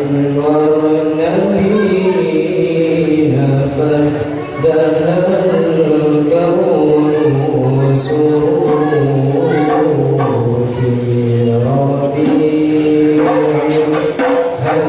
أنورنا بها فازدهى الكون وسرور في ربيع هل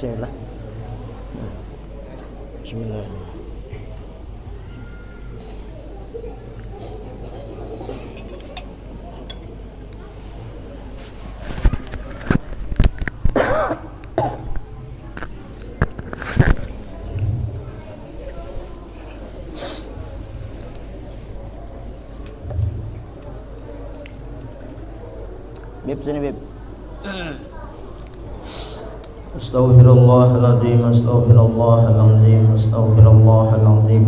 Bismillah. Bismillah. Bib sini Bib. Astaghfirullahaladzim, astaghfirullahaladzim, astaghfirullahaladzim,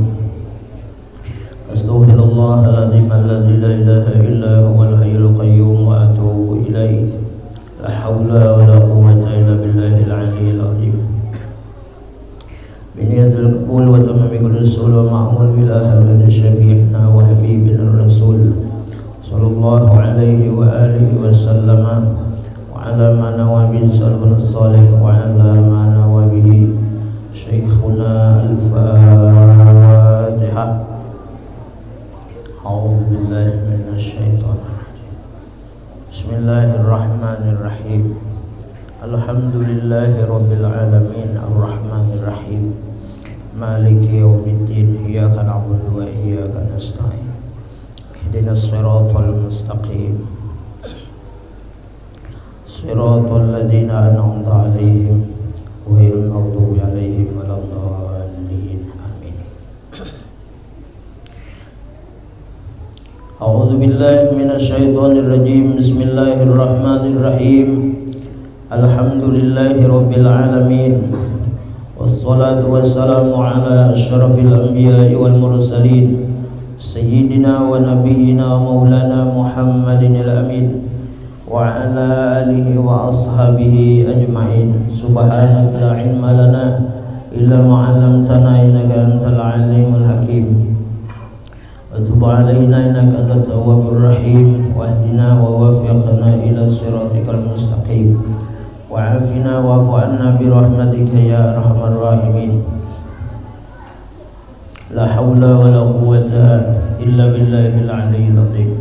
astaghfirullahaladzim alladzi la ilaha illa huwal hayyul qayyum wa atubu ilaih. La haula wa la quwwata illa billahil aliyyil azim. Biniyatil qabul wa tamami kulli usul wa ma'mul bil ahli syafi'ina wa habibina rasul sallallahu alaihi wa alihi wa sallama wa ala ma nawa bihi salafun salih wa ala ma nawa bihi syekhuna al-Fatihah. A'udzu billahi minasy syaithanir rajim. Bismillahirrahmanirrahim. Alhamdulillahi rabbil alamin arrahmanir rahim maliki yaumiddin iyyaka na'budu wa iyyaka nasta'in ihdinas siratal mustaqim siratal ladzina an'amta 'alaihim ghairil maghdubi 'alaihim waladdallin amin. A'udzu billahi minasy syaithanir rajim. Bismillahirrahmanirrahim. Alhamdulillahi rabbil alamin. Wassalatu wassalamu ala asyrafil anbiya'i wal mursalin sayyidina wa nabiyyina maulana Muhammadin al-amin wa ala alihi wa ashabihi ajma'in. Subhanaka la ilma lana illa ma 'allamtana innaka antal alimul hakim. Wa tub 'alaina innaka antat tawwabur rahim wahdina wa waffiqna ila siratikal mustaqim wa 'afina wa'fu 'anna bi rahmatika ya arhamar rahimin. La haula wa la quwwata illa billahil aliyyil azim.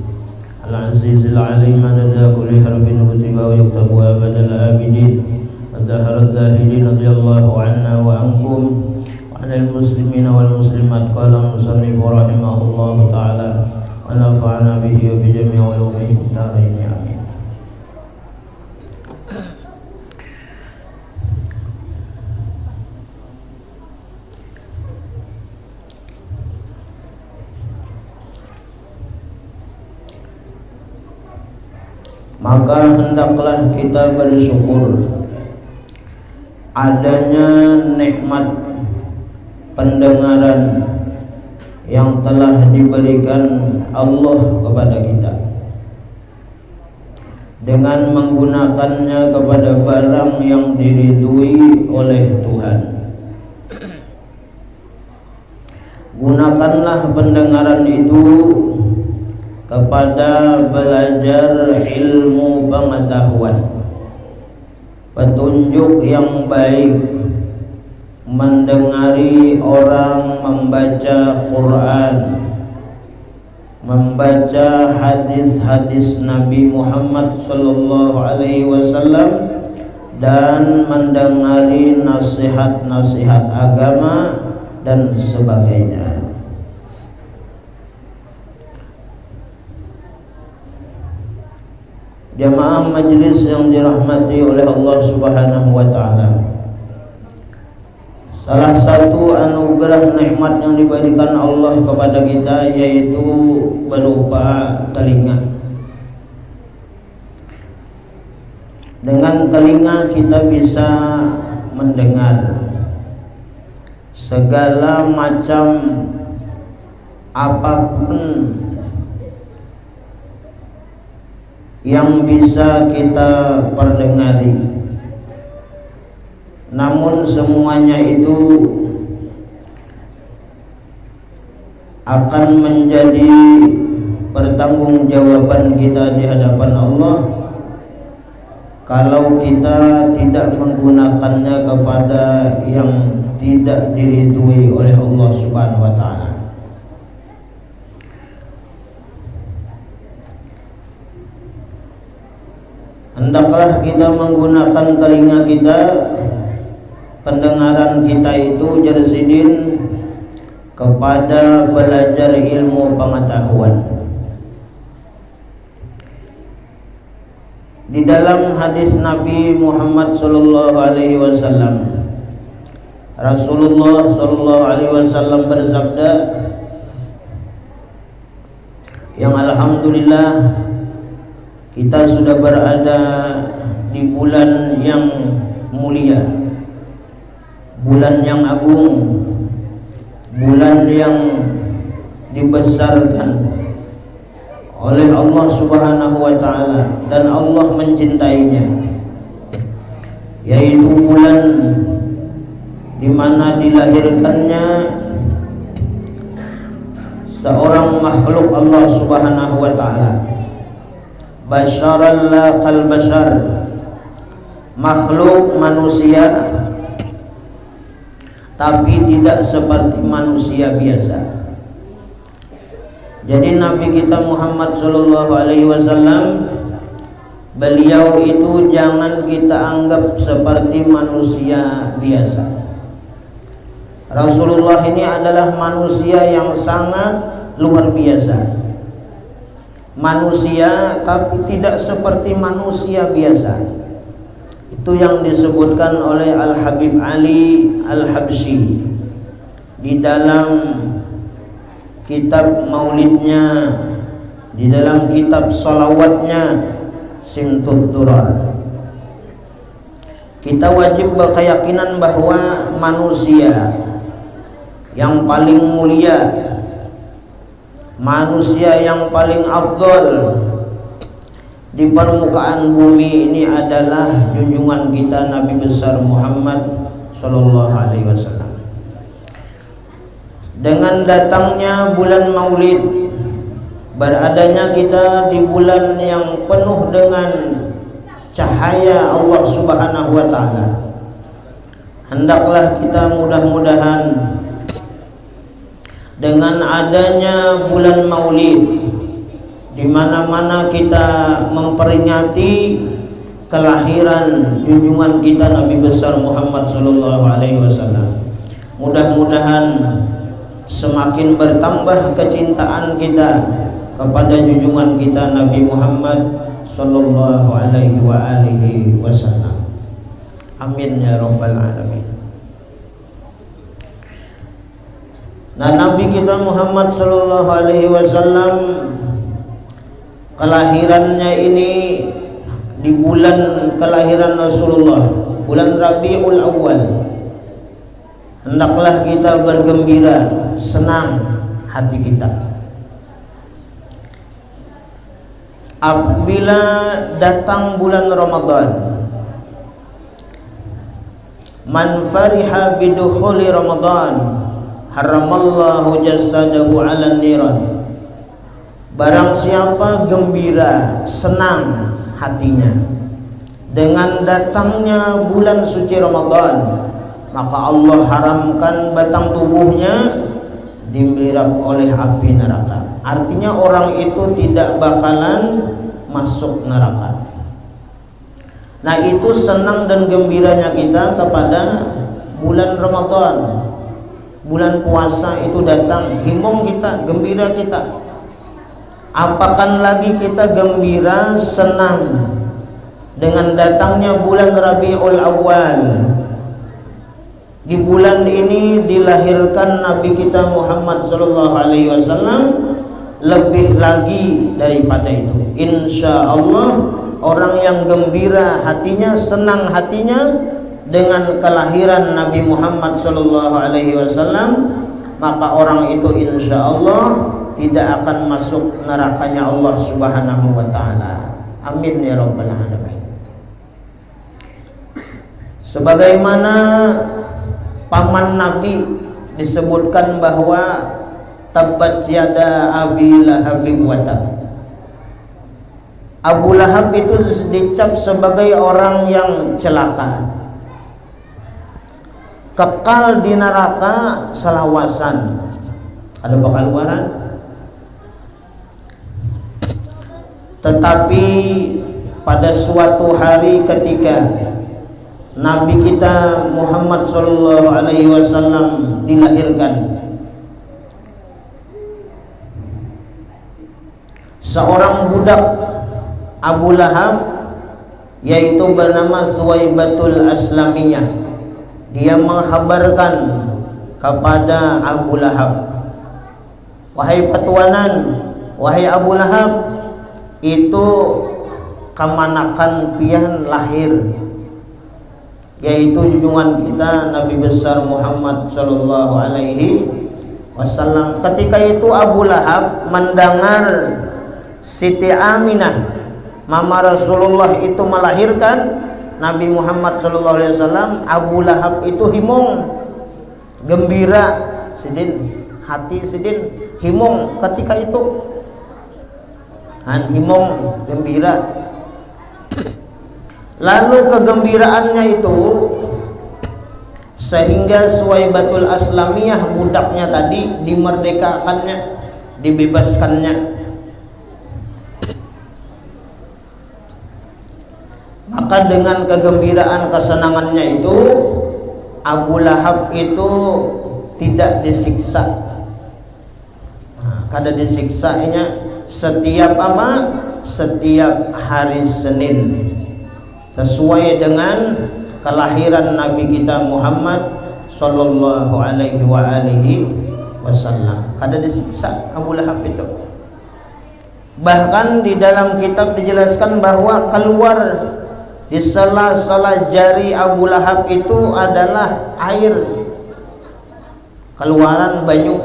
Al-azizil alim adada kulli harfin kutiba wa yuktabu abadal abidin wa dahara dhahilin radiyallahu anna wa ankum wa anil muslimina wal muslimat. Qala musannif rahimahullahu ta'ala wa nafa'ana bihi wa bi jami'i ulumihi darain amin. Maka hendaklah kita bersyukur adanya nikmat pendengaran yang telah diberikan Allah kepada kita, dengan menggunakannya kepada barang yang diridhui oleh Tuhan. Gunakanlah pendengaran itu kepada belajar ilmu pengetahuan, petunjuk yang baik, mendengari orang membaca Quran, membaca hadis-hadis Nabi Muhammad sallallahu alaihi wasallam, dan mendengari nasihat-nasihat agama dan sebagainya. Jamaah majlis yang dirahmati oleh Allah Subhanahu wa taala, salah satu anugerah nikmat yang diberikan Allah kepada kita yaitu berupa telinga. Dengan telinga kita bisa mendengar segala macam apapun yang bisa kita perdengari. Namun semuanya itu akan menjadi pertanggungjawaban kita di hadapan Allah kalau kita tidak menggunakannya kepada yang tidak diridhui oleh Allah Subhanahu wa taala. Hendaklah kita menggunakan telinga kita pendengaran kita itu jersidin kepada belajar ilmu pengetahuan. Di dalam hadis Nabi Muhammad sallallahu alaihi wasallam, Rasulullah sallallahu alaihi wasallam bersabda, yang alhamdulillah kita sudah berada di bulan yang mulia, bulan yang agung, bulan yang dibesarkan oleh Allah Subhanahu wa taala dan Allah mencintainya, yaitu bulan di mana dilahirkannya seorang makhluk Allah Subhanahu wa taala, basyaran la kal bashar, makhluk manusia tapi tidak seperti manusia biasa. Jadi Nabi kita Muhammad sallallahu alaihi wasallam, beliau itu jangan kita anggap seperti manusia biasa. Rasulullah ini adalah manusia yang sangat luar biasa. Manusia tapi tidak seperti manusia biasa. Itu yang disebutkan oleh Al-Habib Ali Al-Habsyi di dalam kitab maulidnya, di dalam kitab salawatnya Simtud Durar. Kita wajib berkeyakinan bahwa manusia yang paling mulia, manusia yang paling afdal di permukaan bumi ini adalah junjungan kita Nabi besar Muhammad sallallahu alaihi wasallam. Dengan datangnya bulan Maulid, beradanya kita di bulan yang penuh dengan cahaya Allah Subhanahu wa taala, hendaklah kita mudah-mudahan dengan adanya bulan Maulid, di mana-mana kita memperingati kelahiran junjungan kita Nabi besar Muhammad sallallahu alaihi wasallam, mudah-mudahan semakin bertambah kecintaan kita kepada junjungan kita Nabi Muhammad sallallahu alaihi wa alihi wasallam. Amin ya rabbal alamin. Nah, Nabi kita Muhammad sallallahu alaihi wasallam kelahirannya ini di bulan kelahiran Rasulullah, bulan Rabiul Awal. Hendaklah kita bergembira, senang hati kita apabila datang bulan Ramadan. Man fariha bidukhuli Ramadan haramallahu jasadahu 'alan niran. Barang siapa gembira, senang hatinya dengan datangnya bulan suci Ramadan, maka Allah haramkan batang tubuhnya dimirap oleh api neraka. Artinya orang itu tidak bakalan masuk neraka. Nah, itu senang dan gembiranya kita kepada bulan Ramadan. Bulan puasa itu datang, himong kita, gembira kita. Apakan lagi kita gembira, senang dengan datangnya bulan Rabiul Awal. Di bulan ini dilahirkan Nabi kita Muhammad sallallahu alaihi wasallam. Lebih lagi daripada itu, insya Allah orang yang gembira hatinya, senang hatinya dengan kelahiran Nabi Muhammad sallallahu alaihi wasallam, maka orang itu insya Allah tidak akan masuk nerakanya Allah Subhanahu wa taala. Amin ya rabbal alamin. Sebagaimana paman Nabi disebutkan bahwa tabbat yada Abi Lahab wa tab. Abu Lahab itu dicap sebagai orang yang celaka, kekal di neraka selawasan. Ada bakal luaran. Tetapi pada suatu hari ketika Nabi kita Muhammad sallallahu alaihi wasallam dilahirkan. Seorang budak Abu Lahab, yaitu bernama Suwaibatul Aslamiyah, dia menghabarkan kepada Abu Lahab, wahai patuanan, wahai Abu Lahab, itu kemanakan pian lahir, yaitu junjungan kita Nabi besar Muhammad sallallahu alaihi wasallam. Ketika itu Abu Lahab mendengar Siti Aminah, mama Rasulullah itu melahirkan Nabi Muhammad sallallahu alaihi wasallam. Abu Lahab itu himung, gembira sidin, hati sidin himung ketika itu, himung gembira. Lalu kegembiraannya itu sehingga Suwaibatul Aslamiyah, budaknya tadi, dimerdekakannya, dibebaskannya. Maka dengan kegembiraan kesenangannya itu, Abu Lahab itu tidak disiksa. Kada disiksanya setiap apa? Setiap hari Senin, sesuai dengan kelahiran Nabi kita Muhammad sallallahu alaihi wasallam. Kada disiksa Abu Lahab itu. Bahkan di dalam kitab dijelaskan bahwa keluar di sela-sela jari Abu Lahab itu adalah air, keluaran banyu.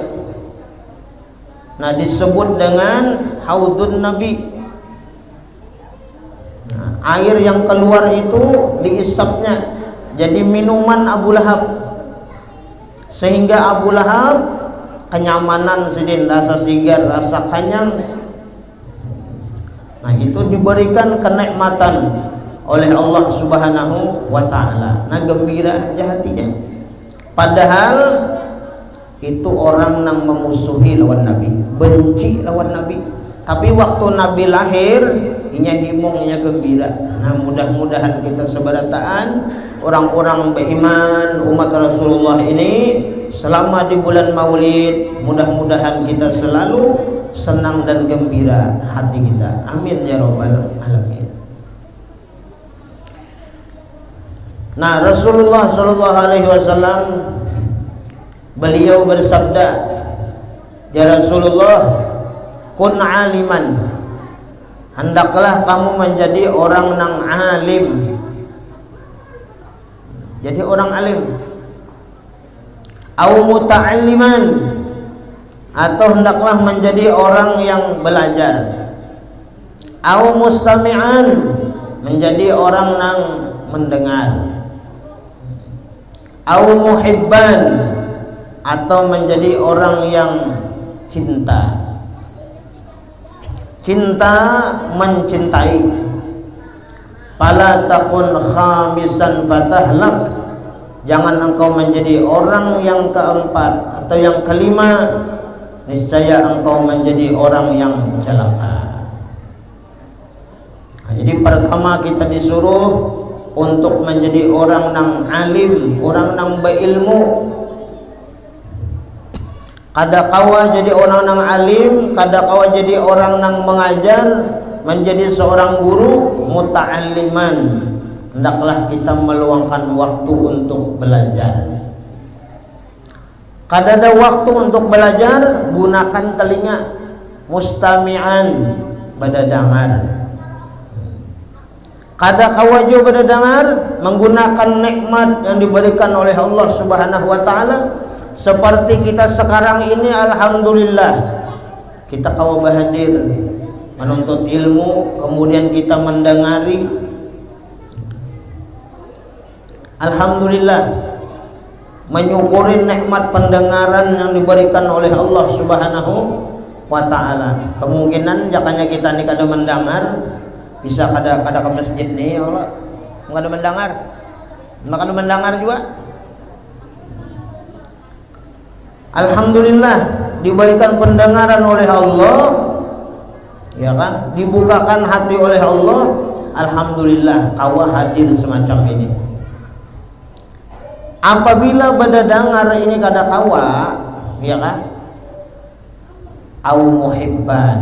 Nah, disebut dengan haudun Nabi. Nah, air yang keluar itu diisapnya jadi minuman Abu Lahab, sehingga Abu Lahab kenyamanan sidin, rasa sigar, rasa kenyang. Nah, itu diberikan kenikmatan oleh Allah Subhanahu wa ta'ala. Nah, gembira aja hatinya. Padahal itu orang yang memusuhi lawan Nabi, benci lawan Nabi. Tapi waktu Nabi lahir, inya himung, inya gembira. Nah, mudah-mudahan kita seberataan orang-orang beriman umat Rasulullah ini selama di bulan Maulid, mudah-mudahan kita selalu senang dan gembira hati kita. Amin ya rabbal alamin. Nah, Rasulullah sallallahu alaihi wasallam beliau bersabda, ya Rasulullah, kun aliman, hendaklah kamu menjadi orang yang alim. Jadi orang alim. Au muta'alliman, atau hendaklah menjadi orang yang belajar. Au mustami'an, menjadi orang yang mendengar. Au muhibban, atau menjadi orang yang cinta. Cinta, mencintai. Fala takun khamisan fatahlak, jangan engkau menjadi orang yang keempat atau yang kelima, niscaya engkau menjadi orang yang celaka. Nah, jadi pertama kita disuruh untuk menjadi orang yang alim, orang yang berilmu. Kada kawa jadi orang yang alim, kada kawa jadi orang yang mengajar, menjadi seorang guru, muta'alliman. Hendaklah kita meluangkan waktu untuk belajar. Kada ada waktu untuk belajar, gunakan telinga, mustami'an, badadangar. Kada kawajo badadangar, menggunakan nikmat yang diberikan oleh Allah Subhanahu wa ta'ala. Seperti kita sekarang ini, alhamdulillah, kita kawa bahadir menuntut ilmu, kemudian kita mendengari. Alhamdulillah, menyukuri nikmat pendengaran yang diberikan oleh Allah Subhanahu wa ta'ala. Kemungkinan jakanya kita ini kada mendengar, bisa kada ke masjid nih, ya Allah, enggak ada mendengar, enggak ada mendengar juga. Alhamdulillah, diberikan pendengaran oleh Allah, ya kan, dibukakan hati oleh Allah. Alhamdulillah, kawa hadir semacam ini. apabila badadangar ini kada kawa, ya kan? Au muhibban,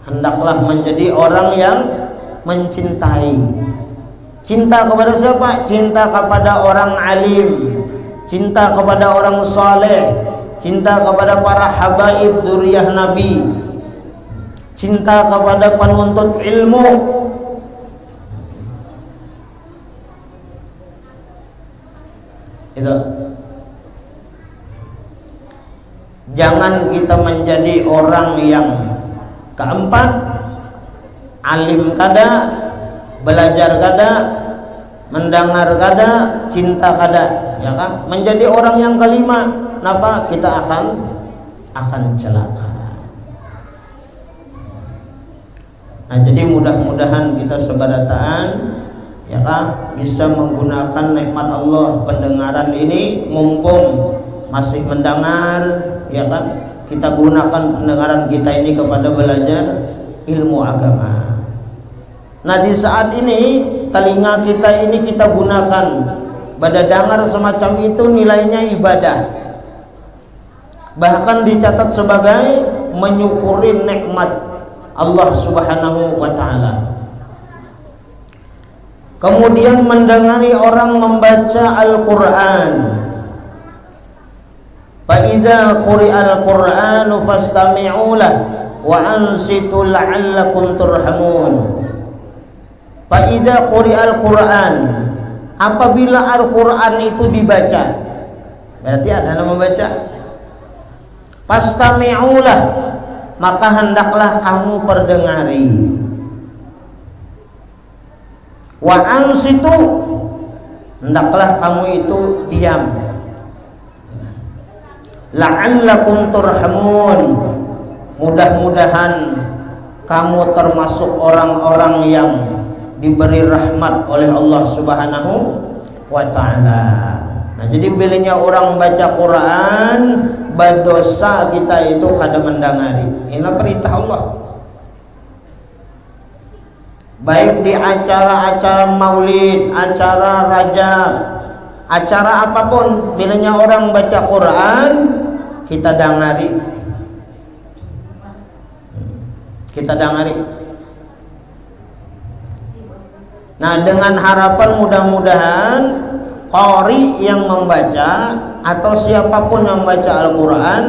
hendaklah menjadi orang yang mencintai. Cinta kepada siapa? Cinta kepada orang alim, cinta kepada orang saleh, cinta kepada para habaib dzurriyyah Nabi, cinta kepada penuntut ilmu. Itu. Jangan kita menjadi orang yang keempat, alim kada, belajar kada, mendengar kada, cinta kada, ya kan? Menjadi orang yang kelima, kenapa? Kita akan celaka. Nah, jadi mudah-mudahan kita sebadataan, ya kan, bisa menggunakan nikmat Allah pendengaran ini, mumpung masih mendengar, ya kan, kita gunakan pendengaran kita ini kepada belajar ilmu agama. Nah, di saat ini telinga kita ini kita gunakan badadangar semacam itu, nilainya ibadah, bahkan dicatat sebagai menyukuri nikmat Allah Subhanahu wa ta'ala. Kemudian mendengari orang membaca Al-Quran. Fa'idha quri'al Qur'anu fastami'u lah wa ansitu la'allakum turhamun. Fa'idha quri'al Qur'an, apabila Al-Quran itu dibaca, berarti ada yang membaca. Fastami'u lah, maka hendaklah kamu perdengari. Wa ansitu, hendaklah kamu itu diam. La'allakum turhamun, mudah-mudahan kamu termasuk orang-orang yang diberi rahmat oleh Allah Subhanahu wa ta'ala. Nah, jadi bilanya orang baca Quran, berdosa kita itu kada mendengari. Inilah perintah Allah. Baik di acara-acara maulid, acara rajab, acara apapun, bilanya orang baca Quran, kita dengari. Kita dengari. Nah, dengan harapan mudah-mudahan qari yang membaca atau siapapun yang membaca Al-Quran,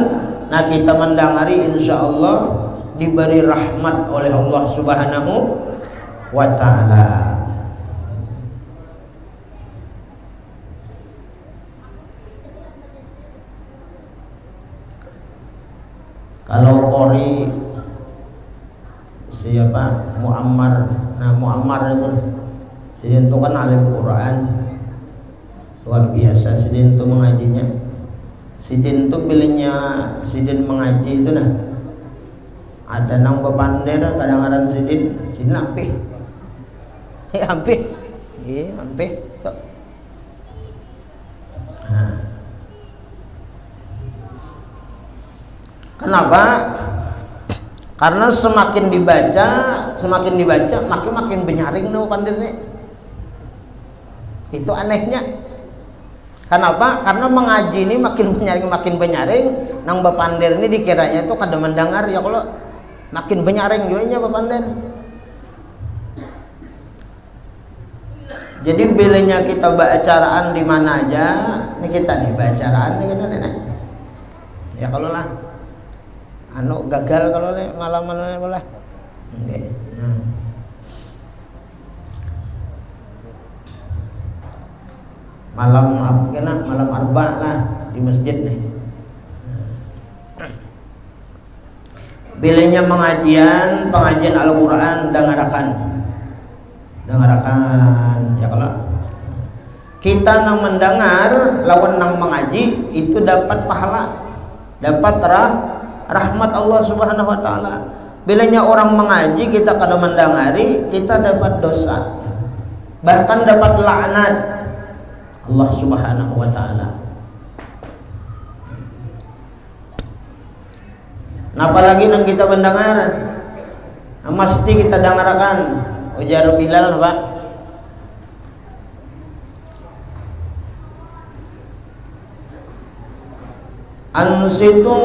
nah kita mendengari, insyaallah diberi rahmat oleh Allah Subhanahu wa ta'ala. Kalau qari siapa? Muammar. Nah, Muammar itu sidin itu kan alim Quran luar biasa. Sidin itu mengajinya, sidin itu pilihnya, sidin mengaji itu nah ada nang bepander kadang-kadang sidin apih ampih ampih. Nah, kenapa? Karena semakin dibaca makin benyaring no pandirnya. Itu anehnya. Kenapa? Karena mengaji ini makin benyaring, nang bepandir ini dikiranya itu kada mendengar, ya kalau makin benyaring juga nya bepandir. Jadi bilanya kita baacaraan di mana aja, nih kita nih baacaraan nih kita nih. Ya kalau lah gagal kalau malam-malam boleh. Okay. Malam apa kena? Malam arba lah di masjid nih. Bilanya pengajian Al-Quran dengarakan ya kalau kita nang mendengar lawan nang mengaji itu dapat pahala, dapat rahmat Allah Subhanahu wa ta'ala. Bilanya orang mengaji kita kada mendengari, kita dapat dosa, bahkan dapat laknat Allah Subhanahu wa ta'ala. Nah, apalagi nang kita mendengar, mesti kita dengarkan ujar Bilal, Pak. Ansitu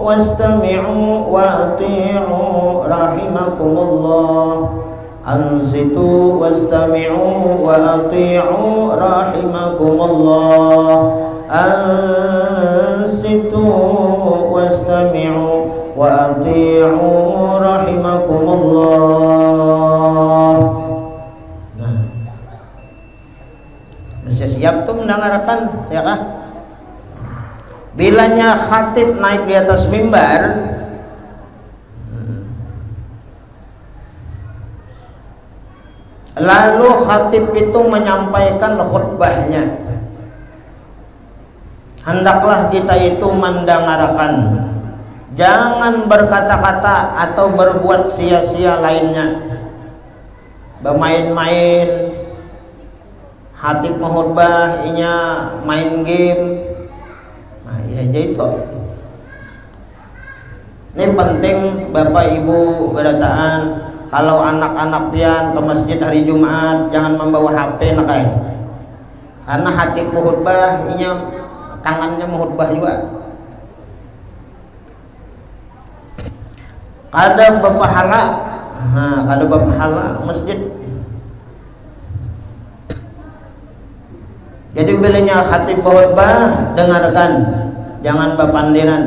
wastami'u wa ati'u rahimakumullah. Ansitu wastami'u wa ati'u rahimakumullah. Ansitu wastami'u wa ati'u rahimakumullah. Nah, masih siap tuh mendengarkan, ya kah? Bilanya khatib naik di atas mimbar, lalu khatib itu menyampaikan khutbahnya, hendaklah kita itu mendengarkan, jangan berkata-kata atau berbuat sia-sia lainnya, bermain-main. Khatib khutbah inya main game. Nah, ya itu. Ini penting Bapak Ibu berataan, kalau anak-anak pian ke masjid hari Jumat jangan membawa HP nak ay. Karena khatib khutbah inya tangannya khutbah juga. Kada berpahala. Nah, kada berpahala masjid. Jadi bilanya khatib khutbah dengarkan, jangan berpandiran,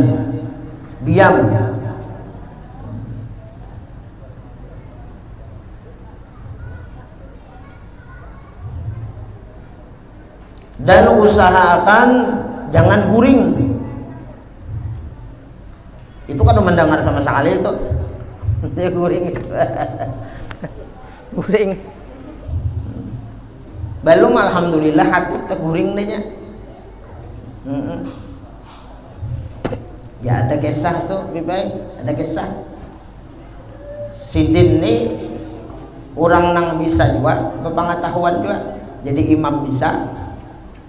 diam. Dan usahakan jangan guring. Itu kan mendengar sama sekali itu. Dia guring. Guring. Belum alhamdulillah hati guring dehnya. Ya ada kisah tuh, Bibai, ada kisah. Sidin nih orang nang bisa juga, berpengetahuan juga. Jadi imam bisa,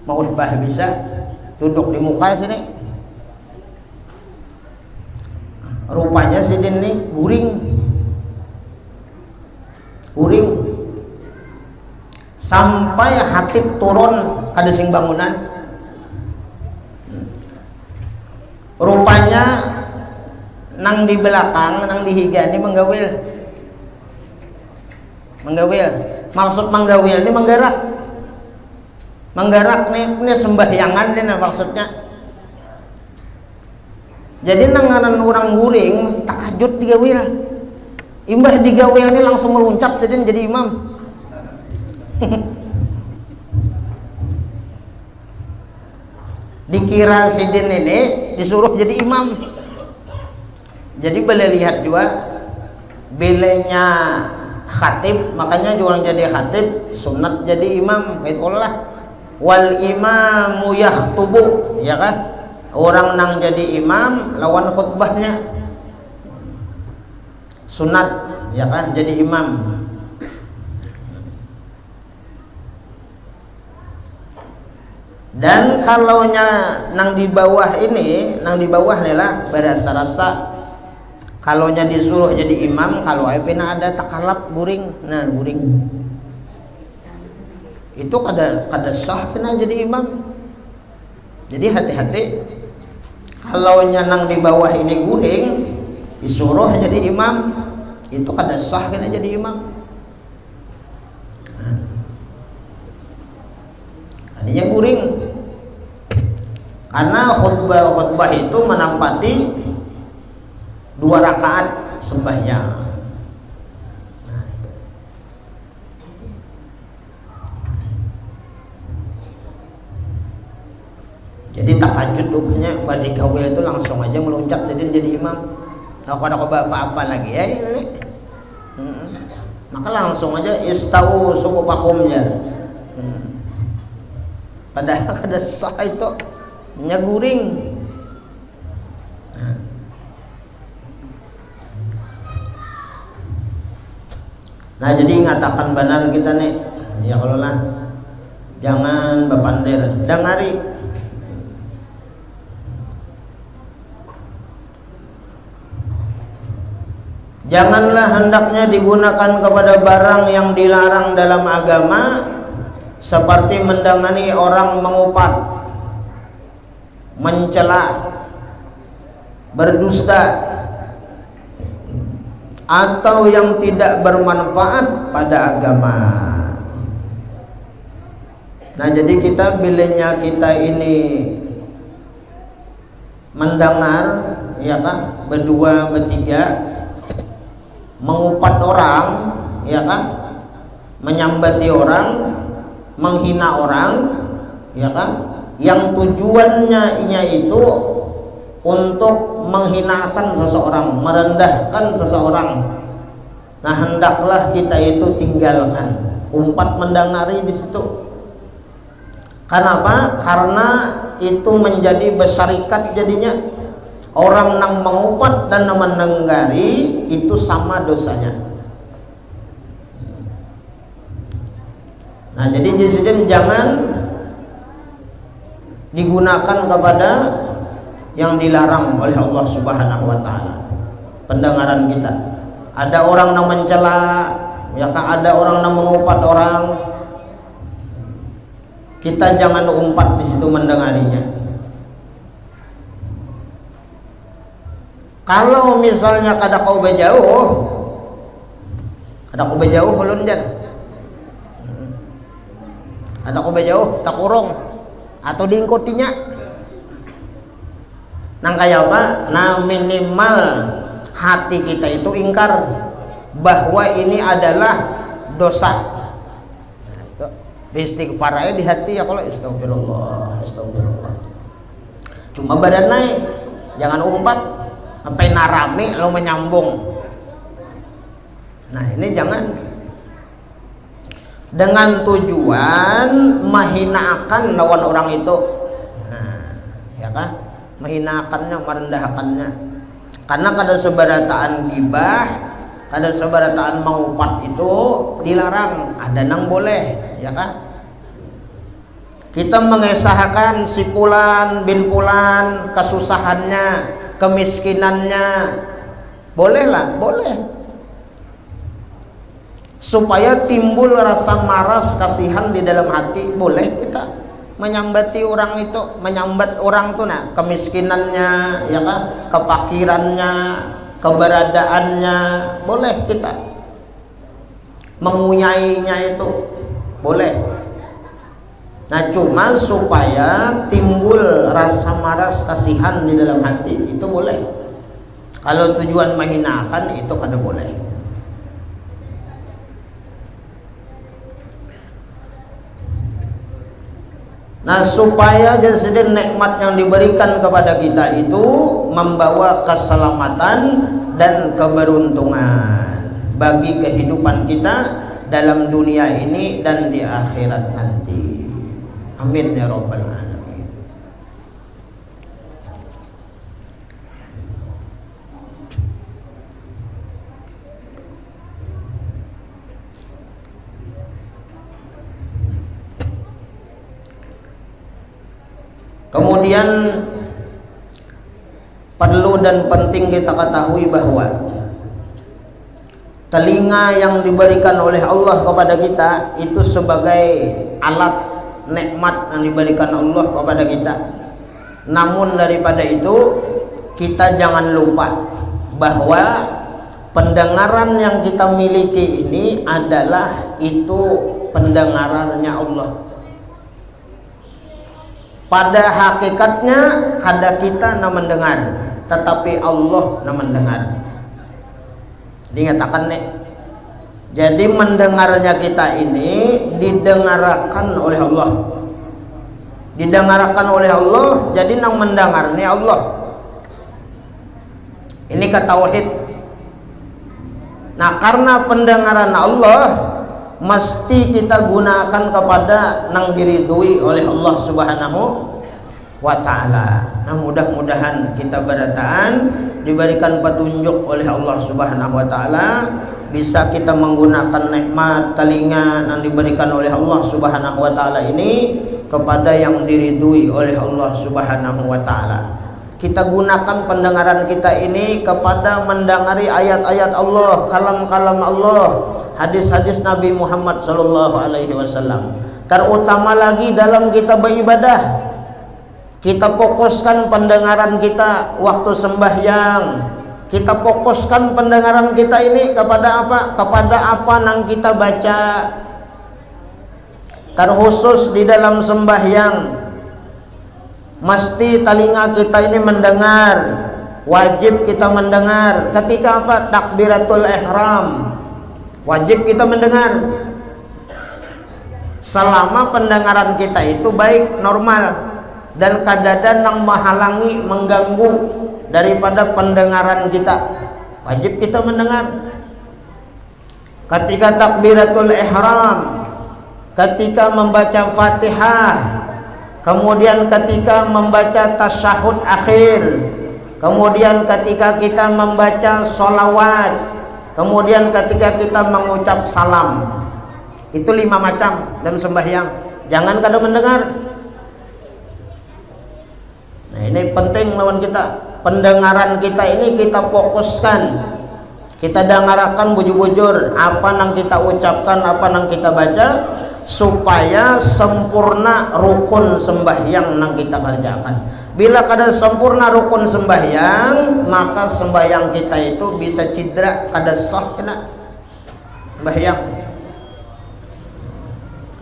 khutbah bisa, duduk di muka sini. Rupanya Sidin nih guring. Sampai khatib turun kada sing bangunan. Rupanya nang di belakang, nang di higa ini menggawil. Maksud menggawil ini menggerak. Menggerak ini sembahyangan ini maksudnya. Jadi nanganan orang guring takajud digawil. Imbah digawil ini langsung meluncat Sidin jadi imam. Dikira Sidin ini disuruh jadi imam. Jadi boleh lihat juga bilenya khatib, makanya orang jadi khatib sunat jadi imam kayak itulah. Wal imamu yakhtubu, ya kan? Orang nang jadi imam lawan khutbahnya sunat, ya kan? Jadi imam. Dan kalau nang di bawah ini, nang di bawah nih lah berasa-rasa kalau disuruh jadi imam, kalau pernah ada takalap guring, nah guring itu kada sah pernah jadi imam. Jadi hati-hati kalau nang di bawah ini guring disuruh jadi imam, itu kada sah kena jadi imam. Adanya guring. Karena khutbah itu menampati 2 rakaat sembahyang. Jadi tahajud rupanya balik gawil itu langsung aja meloncat jadi imam. Kalau ada apa-apa lagi ya ini. Maka langsung aja istau sukupakumnya. Padahal kada sah itu nyaguring. Nah jadi ngatakan benar kita nih, ya kalau lah jangan berpandir, dengari. Janganlah hendaknya digunakan kepada barang yang dilarang dalam agama, seperti mendangani orang mengupat. mencela, berdusta, atau yang tidak bermanfaat pada agama. Nah, jadi kita bilanya kita ini mendengar, ya kan, berdua, bertiga, mengupat orang, ya kan, menyambati orang, menghina orang, ya kan, yang tujuannya itu untuk menghinakan seseorang, merendahkan seseorang. Nah, hendaklah kita itu tinggalkan, umpat mendengari di situ. Kenapa? Karena itu menjadi besyarikat jadinya. Orang yang mengupat dan mendenggari itu sama dosanya. Nah, jadi jangan digunakan kepada yang dilarang oleh Allah Subhanahu wa taala. Pendengaran kita. Ada orang yang mencela, ya kan, ada orang yang mengupat orang. Kita jangan umpat di situ mendengarinya. Kalau misalnya kada kau bejauh ulun jan. Kada kau bejauh tak urung atau diingkotinya. Nang kaya apa? Nah, minimal hati kita itu ingkar bahwa ini adalah dosa. Istighfar aja di hati ya, kalau astagfirullah, astagfirullah. Cuma badan naik, jangan umpat sampai narame lo menyambung. Nah, ini jangan dengan tujuan menghinakan lawan orang itu. Nah, ya kan? Menghinakannya, merendahkannya. Karena kada sebarataan gibah, kada sebarataan mengupat itu dilarang, ada nang boleh, ya kan? Kita mengesahkan si Fulan bin Fulan, kesusahannya, kemiskinannya, bolehlah, boleh. Supaya timbul rasa maras kasihan di dalam hati, boleh kita menyambati orang itu, menyambat orang tuh, nah, kemiskinannya, ya kan, kepakirannya, keberadaannya, boleh kita mengunyainya itu, boleh. Nah, cuma supaya timbul rasa maras kasihan di dalam hati itu boleh. Kalau tujuan menghinakan itu kada boleh. Nah, supaya jadi nikmat yang diberikan kepada kita itu membawa keselamatan dan keberuntungan bagi kehidupan kita dalam dunia ini dan di akhirat nanti. Amin ya rabbal alamin. Kemudian perlu dan penting kita ketahui bahwa telinga yang diberikan oleh Allah kepada kita itu sebagai alat nikmat yang diberikan Allah kepada kita. Namun daripada itu kita jangan lupa bahwa pendengaran yang kita miliki ini adalah itu pendengarannya Allah. Pada hakikatnya kada kita na mendengar, tetapi Allah na mendengar. Dinyatakan nih. Jadi mendengarnya kita ini didengarkan oleh Allah. Didengarkan oleh Allah, jadi nang mendengarnya Allah. Ini kata tauhid. Nah, karena pendengaran Allah mesti kita gunakan kepada nang diridui oleh Allah Subhanahu wa ta'ala. Nah, mudah-mudahan kita berataan diberikan petunjuk oleh Allah Subhanahu wa ta'ala, bisa kita menggunakan nikmat telinga yang diberikan oleh Allah Subhanahu wa ta'ala ini kepada yang diridui oleh Allah Subhanahu wa ta'ala. Kita gunakan pendengaran kita ini kepada mendengari ayat-ayat Allah, kalam-kalam Allah, hadis-hadis Nabi Muhammad sallallahu alaihi wasallam. Terutama lagi dalam kita beribadah. Kita fokuskan pendengaran kita waktu sembahyang. Kita fokuskan pendengaran kita ini kepada apa? Kepada apa yang kita baca. Terkhusus di dalam sembahyang, mesti telinga kita ini mendengar. Wajib kita mendengar. Ketika apa? Takbiratul ihram, wajib kita mendengar. Selama pendengaran kita itu baik, normal, dan kadang-kadang yang menghalangi, mengganggu daripada pendengaran kita, wajib kita mendengar. Ketika takbiratul ihram, ketika membaca Fatihah, kemudian ketika membaca tasyahud akhir, kemudian ketika kita membaca sholawat, kemudian ketika kita mengucap salam. Itu 5 macam dalam sembahyang. Jangan kada mendengar. Nah, ini penting lawan kita. Pendengaran kita ini kita fokuskan. Kita dengarkan bujur-bujur apa yang kita ucapkan, apa yang kita baca, supaya sempurna rukun sembahyang yang kita kerjakan. Bila kada sempurna rukun sembahyang, maka sembahyang kita itu bisa cedera, kada sah kena sembahyang.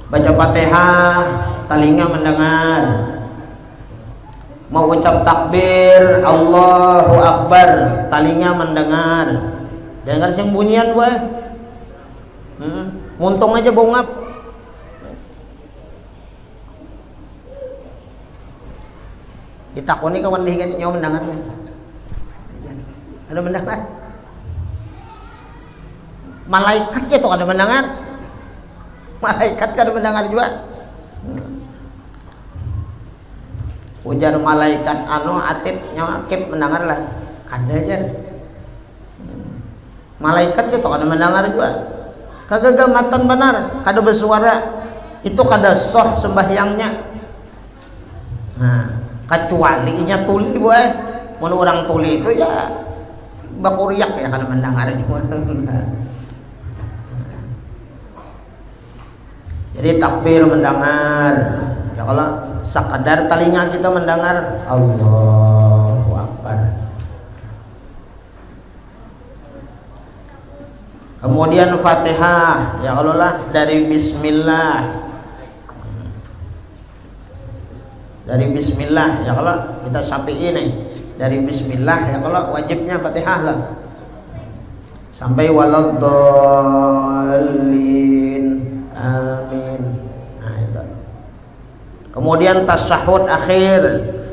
Baca Fatihah, telinga mendengar. Mau ucap takbir, Allahu Akbar, telinga mendengar. Dengar sing bunyian gue. Muntung aja bongap. Ditakoni kawan dihingan nyawa mendengar. Ada mendengar. Malaikat itu ada mendengar. Malaikat kan mendengar juga. Ujar malaikat atib nyawa akib mendengar lah. Kada aja. Malaikat itu kada mendengar juga. Kegagamatan benar, kada bersuara. Itu kada sah sembahyangnya. Nah, kecuali nya tuli boy. Mun orang tuli itu ya bakuriak ya kada mendengar juga. Jadi takbir mendengar. Ya kalau sekadar telinga kita mendengar Allahu Akbar. Kemudian Fatihah, ya kalau lah dari bismillah. Dari bismillah, ya kalau kita sampai ini dari bismillah, ya kalau wajibnya Fatihah lah. Sampai waladdallin. Amin. Nah, itu. Kemudian tasyahud akhir,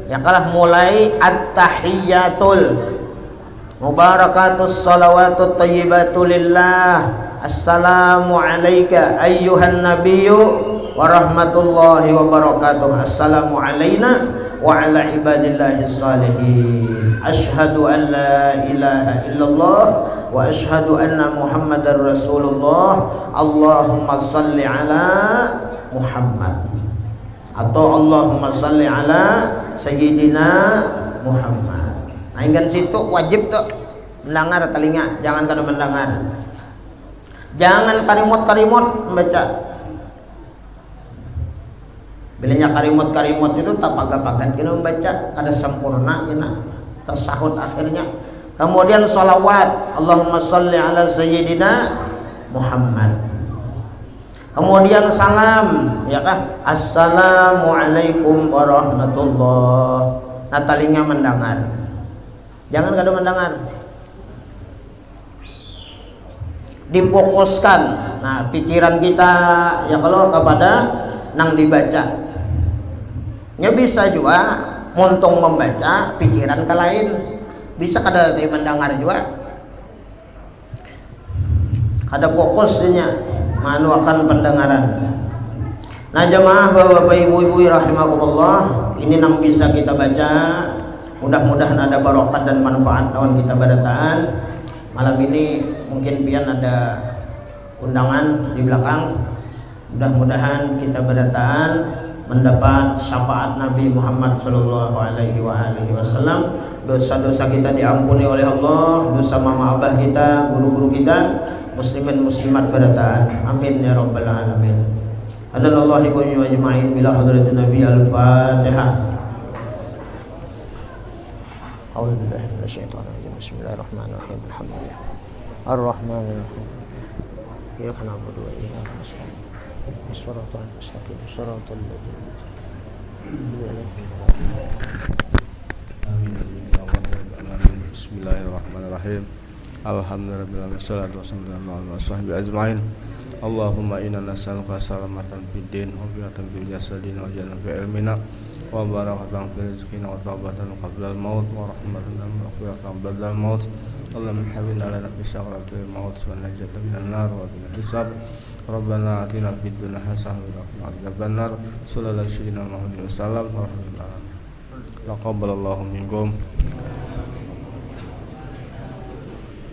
ya kalah mulai at-tahiyyatul mubarakatus salawatut thayyibatu lillah. Assalamu alayka ayyuhan nabiyyu wa rahmatullahi wa barakatuh. Assalamu alayna wa ala ibadillahi salihin. Ashhadu an la ilaha illallah wa ashhadu anna muhammadar rasulullah. Allahumma salli ala Muhammad, atau Allahumma salli ala sayyidina Muhammad. Nah, ingin situ wajib tuh mendengar telinga, jangan kada mendengar. Jangan karimot-karimot membaca. Bilanya karimot-karimot itu tak pagat-pagat kita membaca, kada sempurna kita tasahud akhirnya. Kemudian salawat, Allahumma salli ala sayyidina Muhammad. Kemudian salam, ya kah? Assalamualaikum warahmatullah. Nah, telinga mendengar. Jangan kada mendengar. Difokuskan. Nah, pikiran kita ya kalau kepada nang dibaca. Ya bisa juga montong membaca, pikiran ke lain. Bisa kada mendengar juga. Kada fokusnya manuakan pendengaran. Nah, jemaah bapak-bapak ibu-ibu rahimakumullah, ini nang bisa kita baca. Mudah-mudahan ada barokah dan manfaat lawan kita berataan. Malam ini mungkin pian ada undangan di belakang. Mudah-mudahan kita berataan mendapat syafaat Nabi Muhammad sallallahu alaihi wasallam. Dosa-dosa kita diampuni oleh Allah, dosa mama abah kita, guru-guru kita, muslimin muslimat berataan. Amin ya rabbal alamin. Adallahu wa ajma'in bila hadratin Nabi al-Fatihah. A'udzu billahi minasyaitonir rajim. Bismillahirrahmanirrahim. Alhamdulillah. Ar-Rahmanir-Rahim. Iyyaka na'budu wa iyyaka nasta'in. Shiratal mustaqim. Shiratal ladzina Bismillahirrahmanirrahim. Alhamdulillah wassalatu wassalamu ala sahbihi ajmain. Allahumma inna nas'aluka salamatan fid din wa qiyatan fil jasadin wa janatan fil ilmina wa barakatan fil rizqina wa taubatan qabla al maut wa rahmatan wa maghfiratan ba'da al maut. Allahumma hawwin ala nafsi sakratil maut wa najatan minan nar wa min hisab. Rabbana atina fid dunya hasanah wa qina adzaban nar. Sallallahu alaihi wa sallam wa rahmatullahi. Taqabbalallahu minkum.